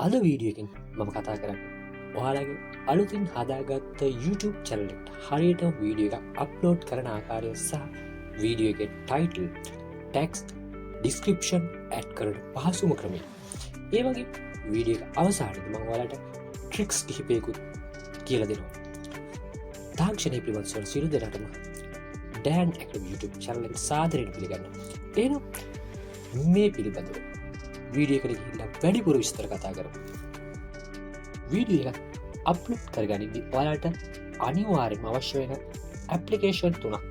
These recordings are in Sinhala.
අද වීඩියෝකින් මම කතා කරන්න ඔයාලගේ අලුතින් හදාගත්ත YouTube channel එකට හරියට වීඩියෝ එක අප්ලෝඩ් කරන ආකාරය සහ වීඩියෝ එකේ ටයිටල්, ටෙක්ස්ට්, ඩිස්ක්‍රිප්ෂන් ඇඩ් කරන පහසුම ක්‍රමය. ඒ වගේ වීඩියෝ එක අවසානයේදී මම ඔයාලට ට්‍රික්ස් කිහිපයකුත් කියලා දෙනවා. තාක්ෂණයේ පිළිබඳ සියලු දෙනාටම Dan Academy YouTube channel එක සාදරයෙන් පිළිගන්නවා. එහෙනම් මේ පිළිබඳව වීඩියෝ එකට ගිහිල්ලා වැඩිපුර විස්තර කතා කරමු. වීඩියෝ එක අප්ලෝඩ් කරගනිද්දී ඔයාලට අනිවාර්යයෙන්ම අවශ්‍ය වෙන ඇප්ලිකේෂන් තුනක්.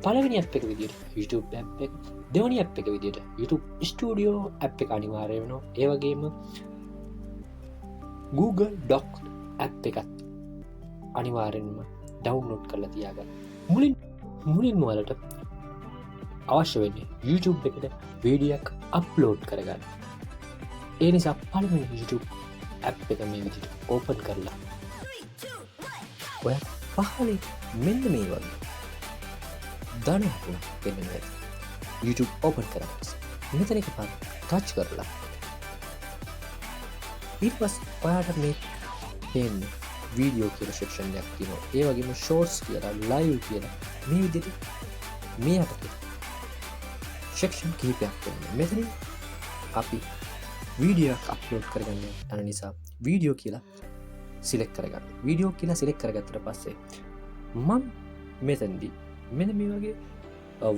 පළවෙනි ඇප් එක විදියට YouTube ඇප් එක, දෙවෙනි ඇප් එක විදියට YouTube Studio ඇප් එක අනිවාර්ය වෙනවා. ඒ වගේම Google Docs ඇප් එකත් අනිවාර්යෙන්ම ඩවුන්ලෝඩ් කරලා තියාගන්න. මුලින්ම ඔයාලට අවශ්‍ය වෙන්නේ YouTube එකට වීඩියෝ එකක් අප්ලෝඩ් කරගන්න. ඒ නිසා පළවෙනි YouTube ඇප් එක මේ විදිහට ඕපන් කරලා ඔයා පහලින් මෙන්න මේ වගේ ධනයක් පෙන්වනවා. YouTube ඕපන් කරලා මෙතන එකපාර ටච් කරලා ඊට පස්සේ ඔයාලට මේ පේන්නේ වීඩියෝ කියලා සෙක්ෂන් එකක් තියෙනවා. ඒ වගේම ෂෝට්ස් කියලා, ලයිව් කියලා මේ විදිහට මේ අපිට සෙක්ෂන් කිහිපයක් තියෙනවා. මෙතනින් අපි වීඩියෝ එකක් අප්ලෝඩ් කරගන්න යන නිසා වීඩියෝ කියලා සිලෙක්ට් කරගන්න. වීඩියෝ කියලා සිලෙක්ට් කරගත්තට පස්සේ මම මෙතනදී මෙන්න මේ වගේ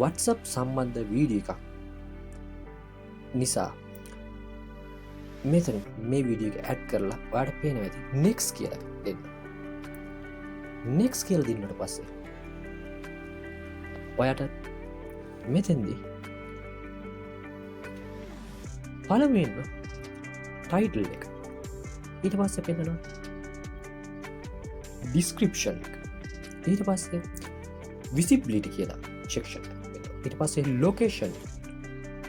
WhatsApp සම්බන්ධ වීඩියෝ එකක් නිසා මෙතන මේ වීඩියෝ එක ඇඩ් කරලා ඔයාලට පේනවා ඇති next කියලා දෙන්න. next කියලා දෙන්නට පස්සේ ඔයාට මෙතෙන්දී පළවෙනිම ටයිටල් එක, ඊට පස්සේ පෙන්නනවා ඩිස්ක්‍රිප්ෂන් එක, ඊට පස්සේ විසිබිලිටි කියලා සෙක්ෂන් එක, ඊට පස්සේ ලොකේෂන්,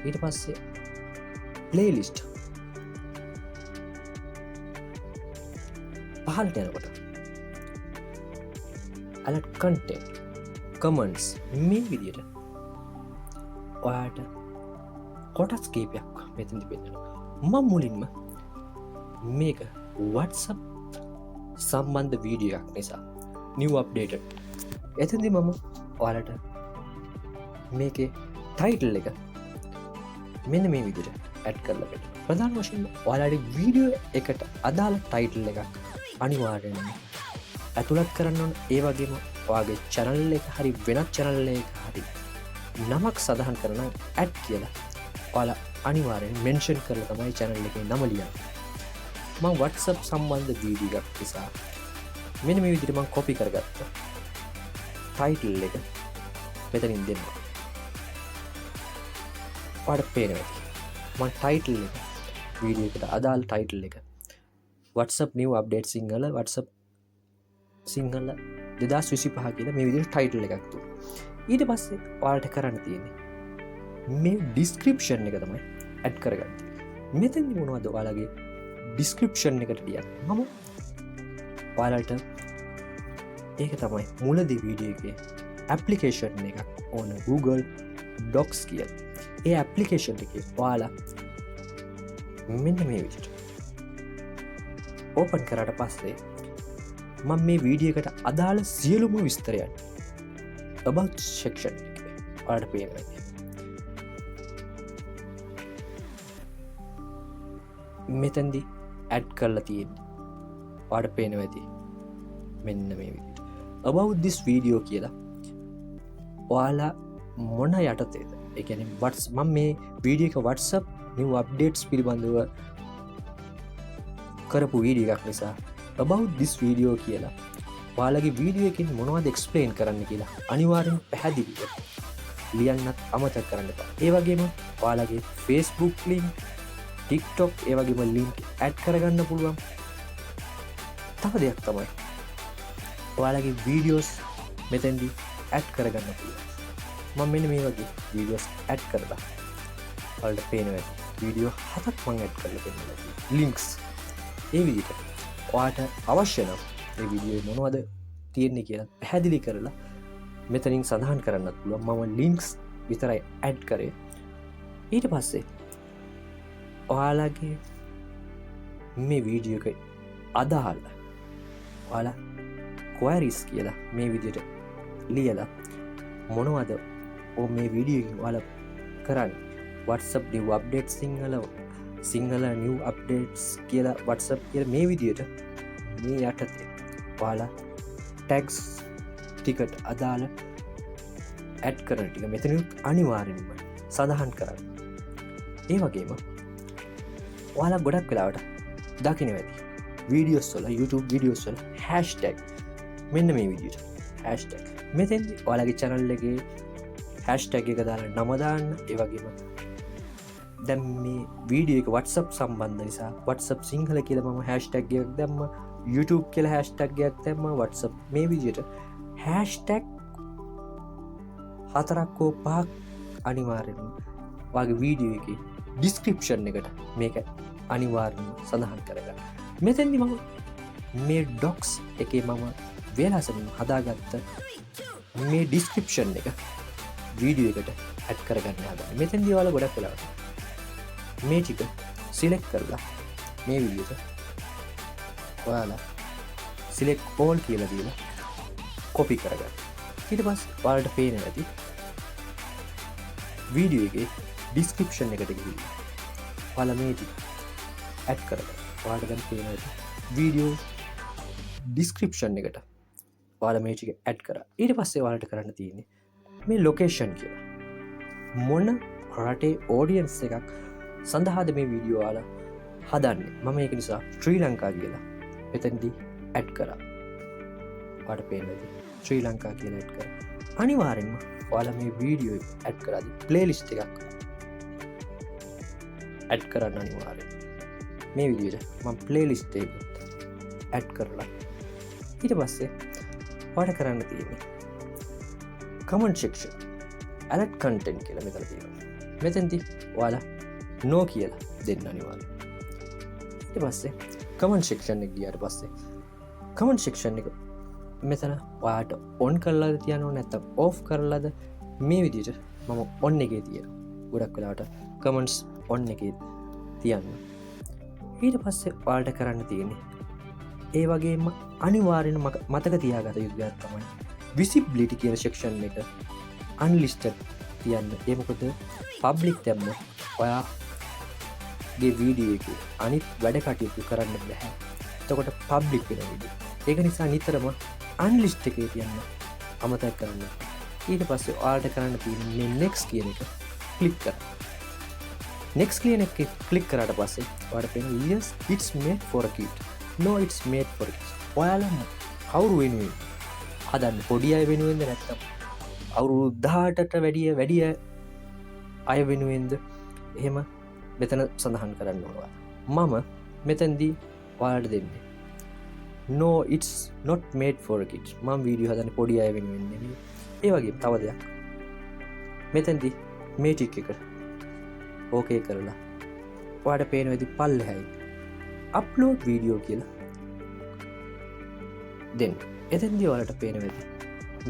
ඊට පස්සේ ප්ලේලිස්ට්. පහළට යනකොට alert content, comments මේ විදිහට ඔයාට කොටස් කීපයක් මෙතනදි පෙන්නනවා. මම මුලින්ම මේක WhatsApp සම්බන්ධ වීඩියෝ එකක් නිසා new updated. එතනදි මම ඔයාලට මේකේ ටයිටල් එක මෙන්න මේ විදිහට ඇඩ් කරලා දෙනවා. ප්‍රධාන වශයෙන් ඔයාලගේ වීඩියෝ එකට අදාළ ටයිටල් එකක් අනිවාර්යෙන්ම ඇතුළත් කරන්න ඕන. ඒ වගේම ඔයාගේ channel එක හරි වෙනත් channel එකක හරි නමක් සඳහන් කරන ඇඩ් කියලා ඔයාලා අනිවාර්යෙන් මෙන්ෂන් කරලා තමයි channel එකේ නම ලියන්නේ. මම WhatsApp සම්බන්ධ වීඩියෝ එකක් නිසා මෙන්න මේ විදිහට මම කොපි කරගත්තා. ටයිටල් එක මෙතනින් දෙනවා. ඔයාලට පේනවා මම ටයිටල් එක වීඩියෝ එකට අදාළ ටයිටල් එක WhatsApp new update Sinhala WhatsApp Sinhala 2025 කියලා මේ විදිහට ටයිටල් එකක් දුන්නා. ඊට පස්සේ ඔයාලට කරන්න තියෙන්නේ මේ ඩිස්ක්‍රිප්ෂන් එක තමයි ඇඩ් කරගන්න. මෙතෙන්දි මොනවද ඔයාලගේ ඩිස්ක්‍රිප්ෂන් එකට ලියන්නේ? මම ඔයාලට ඒක තමයි මුලදී වීඩියෝ එකේ ඇප්ලිකේෂන් එකක් ඕන Google Docs කියලා. ඒ ඇප්ලිකේෂන් එකේ ඔයාලා මෙන්න මේ විදිහට ඕපන් කරාට පස්සේ මම මේ වීඩියෝ එකට අදාළ සියලුම විස්තරයන් about section එකේ ඔයාලට පේනවා. මෙතනදී ඇඩ් කරලා තියෙන්නේ ඔයාලට පේනවා ඇති මෙන්න මේ විදිහට about this video කියලා ඔයාලා මොන යටතේද, ඒ කියන්නේ මම මේ වීඩියෝ එක WhatsApp new updates පිළිබඳව කරපු වීඩියෝ එකක් නිසා about this video කියලා ඔයාලගේ වීඩියෝ එකකින් මොනවද එක්ස්ප්ලেইন කරන්න කියලා අනිවාර්යෙන් පැහැදිලිව ලියන්නත් අමතක කරන්න එපා. ඒ වගේම ඔයාලගේ Facebook link, TikTok ඒ වගේම link ඇඩ් කරගන්න පුළුවන්. තව දෙයක් තමයි ඔයාලගේ වීඩියෝස් මෙතෙන්දී ඇඩ් කරගන්න පුළුවන්. මම මෙන්න මේ වගේ වීඩියෝස් ඇඩ් කරලා ඔයාලට පේනවා වීඩියෝ 7ක් මම ඇඩ් කරලා පෙන්නනවා. links ඒ විදිහට ඔයාට අවශ්‍ය නම් මේ වීඩියෝ මොනවද තියෙන්නේ කියලා පැහැදිලි කරලා මෙතනින් සඳහන් කරන්නත් පුළුවන්. මම links විතරයි ඇඩ් කරේ. ඊට පස්සේ ඔයාලගේ මේ වීඩියෝ එක අදාහල්ල ඔයාලා කොයරිස් කියලා මේ විදියට ලියලා මොනවද මේ වීඩියෝ වල කරන්න WhatsApp new update Sinhala new updates කියලා WhatsApp කියලා මේ විදියට මේ යටතේ ඔයාලා ටැග්ස් ටිකට අදාළ ඇඩ් කරන ටික මෙතනුත් අනිවාර්යෙන්ම සඳහන් කරන්න. ඒ වගේම ඔයාලා ගොඩක් වෙලාවට දකින්න ඇති වීඩියෝස් වල YouTube වීඩියෝස් වල හැෂ්ටැග් මෙන්න මේ විදියට හැෂ්ටැග් මෙතෙන්දි ඔයාලගේ channel එකේ හැෂ්ටැග් එක දාලා නම දාන්න. ඒ වගේම දැන් මේ වීඩියෝ එක WhatsApp සම්බන්ධ නිසා WhatsApp සිංහල කියලා මම හැෂ්ටැග් එකක් දැම්ම, YouTube කියලා හැෂ්ටැග් එකක් දැම්ම, WhatsApp මේ විදියට හැෂ්ටැග් 4ක් හෝ 5ක් අනිවාර්යෙන්ම ඔයාගේ වීඩියෝ එකේ ඩිස්ක්‍රිප්ෂන් එකට මේක අනිවාර්යෙන්ම සඳහන් කරගන්න. මෙතෙන්දි මම මේ ඩොක්ස් එකේ මම වෙනසකින් හදාගත්ත මේ ඩිස්ක්‍රිප්ෂන් එක වීඩියෝ එකට ඇඩ් කරගන්න හදන්නේ. මෙතෙන්දී ඔයාලා ගොඩක් වෙලාවට මේ ටික සිලෙක්ට් කරලා මේ වීඩියෝ එක ඔයාලා සිලෙක්ට් all කියලා දීලා කොපි කරගන්න. ඊට පස්සේ ඔයාලට පේන ඇති වීඩියෝ එකේ ඩිස්ක්‍රිප්ෂන් එකට ගිහින් ඔයාලා මේ ටික ඇඩ් කරගන්න. ඔයාලට දැන් පේන ඇති වීඩියෝ ඩිස්ක්‍රිප්ෂන් එකට ඔයාලා මේ ටික ඇඩ් කරා. ඊට පස්සේ ඔයාලට කරන්න තියෙන්නේ මේ ලොකේෂන් කියලා මොන රටේ ඕඩියන්ස් එකක් සඳහාද මේ වීඩියෝ ඔයාලා හදන්නේ. මම ඒක නිසා ශ්‍රී ලංකා කියලා මෙතනදී ඇඩ් කරා. ඔයාලට පේනවා ශ්‍රී ලංකා කියලා ඇඩ් කරා. අනිවාර්යෙන්ම ඔයාලා මේ වීඩියෝ ඇඩ් කරාදී ප්ලේලිස්ට් එකක් ඇඩ් කරන්න අනිවාර්යෙන්. මේ විදිහට මම ප්ලේලිස්ට් එක ඇඩ් කරලා ඊට පස්සේ ඔයාලට කරන්න තියෙන්නේ කමෙන්ට් සෙක්ෂන් ඇලර්ට් කන්ටෙන්ට් කියලා මෙතන තියෙනවා. මෙතෙන්දී ඔයාලා නෝ කියලා දෙන්න අනිවාර්යයෙන්. ඊට පස්සේ කමෙන්ට් සෙක්ෂන් එක ගියාට පස්සේ කමෙන්ට් සෙක්ෂන් එක මෙතන ඔයාලට ඔන් කරලාද තියන්න ඕනේ නැත්නම් ඔෆ් කරලාද මේ විදිහට මම ඔන් එකේ තියනවා. ගොඩක් වෙලාවට කමෙන්ට්ස් ඔන් එකේ තියන්න. ඊට පස්සේ ඔයාලට කරන්න තියෙන්නේ ඒ වගේම අනිවාර්යෙන්ම මතක තියාගත යුතු දෙයක් තමයි විසිබිලිටි කියන සෙක්ෂන් එක අන්ලිස්ටඩ් තියන්න. ඒ මොකද පබ්ලික් දැම්මොත් ඔයාගේ වීඩියෝ එකේ අනිත් වැඩ කටයුතු කරන්න බැහැ. එතකොට පබ්ලික් වෙන වීඩියෝ. ඒක නිසා නිතරම අන්ලිස්ට් එකේ තියන්න අමතක කරන්න. ඊට පස්සේ ඔයාලට කරන්න තියෙන්නේ මේ next කියන එක ක්ලික් කරන්න. next කියන එක ක්ලික් කරාට පස්සේ ඔයාලට පේනවා yes it's made for a kid. no it's made for kids. ඔයාලා කවුරු වෙනුවෙන් හදන්න? පොඩි අය වෙනුවෙන්ද නැත්නම් අවුරුදු 18ට වැඩි අය වෙනුවෙන්ද? එහෙම මෙතන සඳහන් කරන්න ඕනවා. මම මෙතනදී ඔයාලට දෙන්නේ no it's not made for kids. මම වීඩියෝ හදන්නේ පොඩි අය වෙනුවෙන් නෙමෙයි. ඒ වගේම තව දෙයක් මෙතනදී මේ ටික එක ඕකේ කරලා ඔයාලට පේන විදි පල්ලෙහායි අප්ලෝඩ් වීඩියෝ කියලා දෙන්න. එතෙන්දී ඔයාලට පේන විදි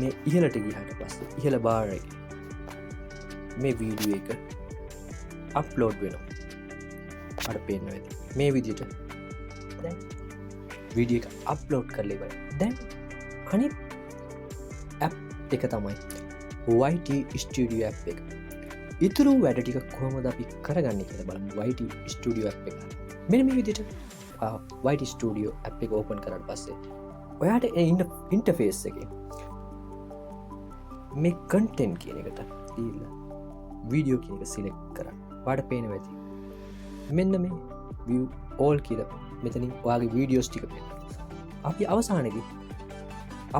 මේ ඉහළට ගියාට පස්සේ ඉහළ බාර් එකේ මේ වීඩියෝ එක අප්ලෝඩ් වෙනවා. අර පේනවා ඇති මේ විදිහට දැන් වීඩියෝ එක අප්ලෝඩ් කරලා ඉවරයි. දැන් අනිත් ඇප් එක තමයි YT Studio app එක. ඊතුරු වැඩ ටික කොහොමද අපි කරගන්නේ කියලා බලමු. YT Studio app එක මෙන්න මේ විදිහට YT Studio app එක ඕපන් කරාට පස්සේ ඔයාට ඉන්ටර්ෆේස් එකේ මේ කන්ටෙන්ට් කියන එකට දීලා වීඩියෝ කියන එක සිලෙක්ට් කරන්න. ඔයාලට පේනවා ඇති මෙන්න මේ view all කියලා මෙතනින් ඔයාගේ වීඩියෝස් ටික පේනවා. අපි අවසානයේදී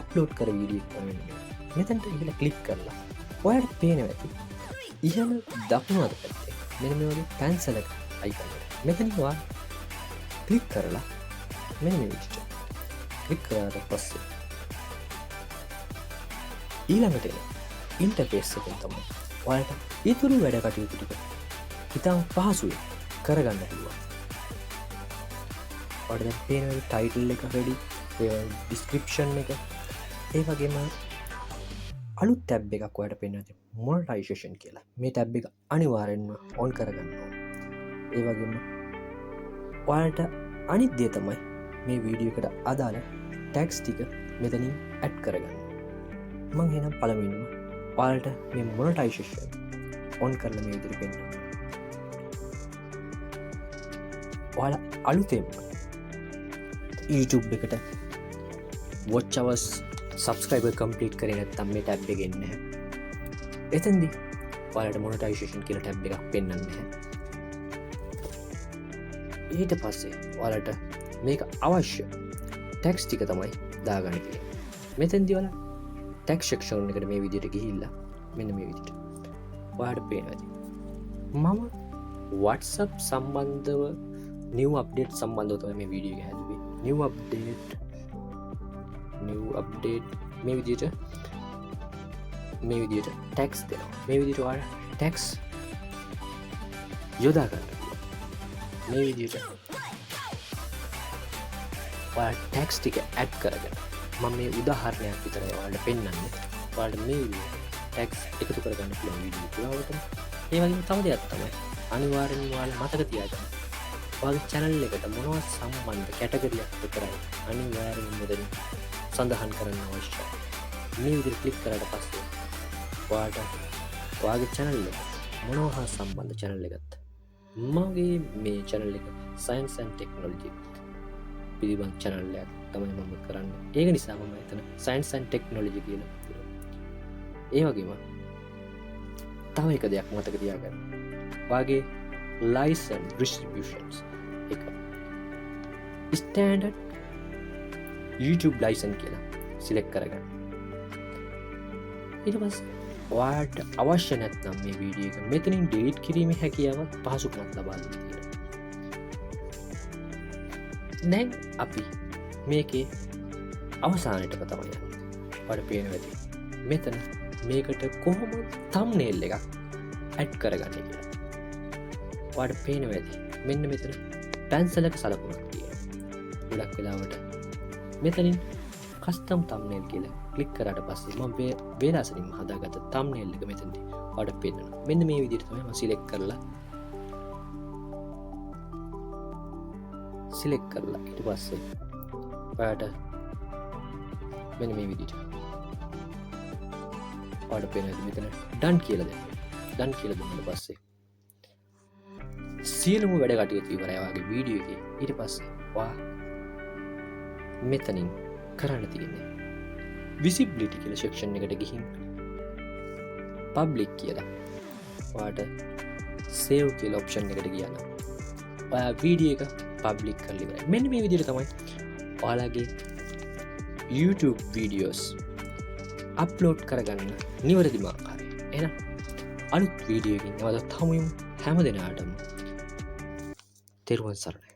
අප්ලෝඩ් කර වීඩියෝ එක වෙනවා. මෙතනට ඉහළ ක්ලික් කරලා ඔයාලට පේනවා ඇති ඉහළ දකුණු අත පැත්තේ මෙන්න මේ වගේ පැන්සල් එක අයිකන් එක. මෙතනින් ඔයා ක්ලික් කරලා මෙන්න මේ විදිහට ක්ලික් කරාට පස්සේ ඊළඟට ඉන්ටර්ෆේස් එකෙන් තමයි ඔයාලට ඊතුරු වැඩ කටයුතු ටික ඉතාම පහසුවෙන් කරගන්න පුළුවන්. ඔයාලට දැන් පේනවා ටයිටල් එක රෙඩි, ඒ ඩිස්ක්‍රිප්ෂන් එක, ඒ වගේම අලුත් ටැබ් එකක් ඔයාලට පේනවා මොනටයිසේෂන් කියලා. මේ ටැබ් එක අනිවාර්යෙන්ම ඔන් කරගන්න ඕනේ. ඒ වගේම ඔයාලට අනිත් දේ තමයි මේ වීඩියෝ එකට අදාළ ටැක්ස් ටික මෙතනින් ඇඩ් කරගන්න. මං එහෙනම් පළමුවෙන්ම ඔයාලට මේ මොනටයිසේෂන් ඔන් කරලා මේ විදිහට පෙන්නනවා. ඔයාලා අලුතෙන්ම YouTube එකට watch hours subscriber complete කරේ නැත්නම් මේ ටැබ් එකේ එන්නේ නැහැ. එතෙන්දී ඔයාලට මොනටයිසේෂන් කියලා ටැබ් එකක් පෙන්වන්නේ නැහැ. ඊට පස්සේ ඔයාලට මේක අවශ්‍ය ටැක්ස් ටික තමයි දාගන්න තියෙන්නේ. මෙතෙන්දී ඔයාලා ටැක්ස් සෙක්ෂන් එකට මේ විදිහට ගිහිල්ලා මෙන්න මේ විදිහට ඔයාලට පේනවා ඇති. මම WhatsApp සම්බන්ධව new update සම්බන්ධව තමයි මේ වීඩියෝ එක හැදුවේ. new update මේ විදිහට ටැක්ස් දෙනවා. මේ විදිහට ඔයාලා ටැක්ස් යොදා ගන්න. මේ විදිහට ඔයාලා ටැක්ස් ටික ඇඩ් කරගෙන මම මේ උදාහරණයක් විතරයි ඔයාලට පෙන්වන්නේ. ඔයාලට මේ විදිහට ටැක්ස් එකතු කරගන්න පුළුවන් වීඩියෝ පුරාවටම. ඒ වගේම තව දෙයක් තමයි අනිවාර්යෙන්ම ඔයාලා මතක තියාගන්න. ඔයාගේ channel එකට මොනවද සම්බන්ධ කැටගරියක් විතරයි අනිවාර්යෙන්ම මෙතන සඳහන් කරන්න අවශ්‍යයි. මේ විදිහට ක්ලික් කරාට පස්සේ ඔයාලට ඔයාගේ channel එක මොනවා හා සම්බන්ධ channel එකත් මගේ මේ channel එක science and technology පිළිබඳ channel එකක් තමයි මම කරන්නේ. ඒක නිසා මම එතන science and technology කියලා දානවා. ඒ වගේම තව එක දෙයක් මතක තියාගන්න. ඔයාගේ license distributions එක standard YouTube license කියලා select කරගන්න. ඊට පස්සේ ඔයාලට අවශ්‍ය නැත්නම් මේ වීඩියෝ එක මෙතනින් delete කිරීමේ හැකියාවක් පහසුකමක් ලබා දෙන්න තියෙනවා. දැන් අපි මේකේ අවසානයටම තමයි යන්නේ. ඔයාලට පේනවා ඇති. මෙතන මේකට කොහොමද thumbnail එකක් add කරගන්නේ කියලා. ඔයාලට පේනවා ඇති. මෙන්න මෙතන පැන්සලක සලකුණක් තියෙනවා. ගොඩක් වෙලාවට මෙතනින් custom thumbnail කියලා ක්ලික් කරාට පස්සේ මම වේලාසනින්ම හදාගත්ත thumbnail එක මෙතනදී ඔයාලට පේනවා. මෙන්න මේ විදිහට තමයි මම select කරලා ඊට පස්සේ ඔයාලට මෙන්න මේ විදිහට ඔයාලට පේනවා මෙතන done කියලා දෙන්න. done කියලා දුන්නාට පස්සේ සියලුම වැඩ කටයුතු ඉවරයි ඔයාගේ වීඩියෝ එකේ. ඊට පස්සේ ඔයා මෙතනින් කරන්න තියෙන්නේ visibility කියලා section එකට ගිහින් public කියලා ඔයාට save කියලා option එකට ගියා නම් ඔයා වීඩියෝ එක public කරලා ඉවරයි. මෙන්න මේ විදිහට තමයි ඔයාලගේ YouTube videos upload කරගන්න නිවැරදිම ආකාරය. එහෙනම් අලුත් වීඩියෝ එකකින් නැවතත් හමු වෙමු. හැම දිනකටම තෙරුවන් සරණයි.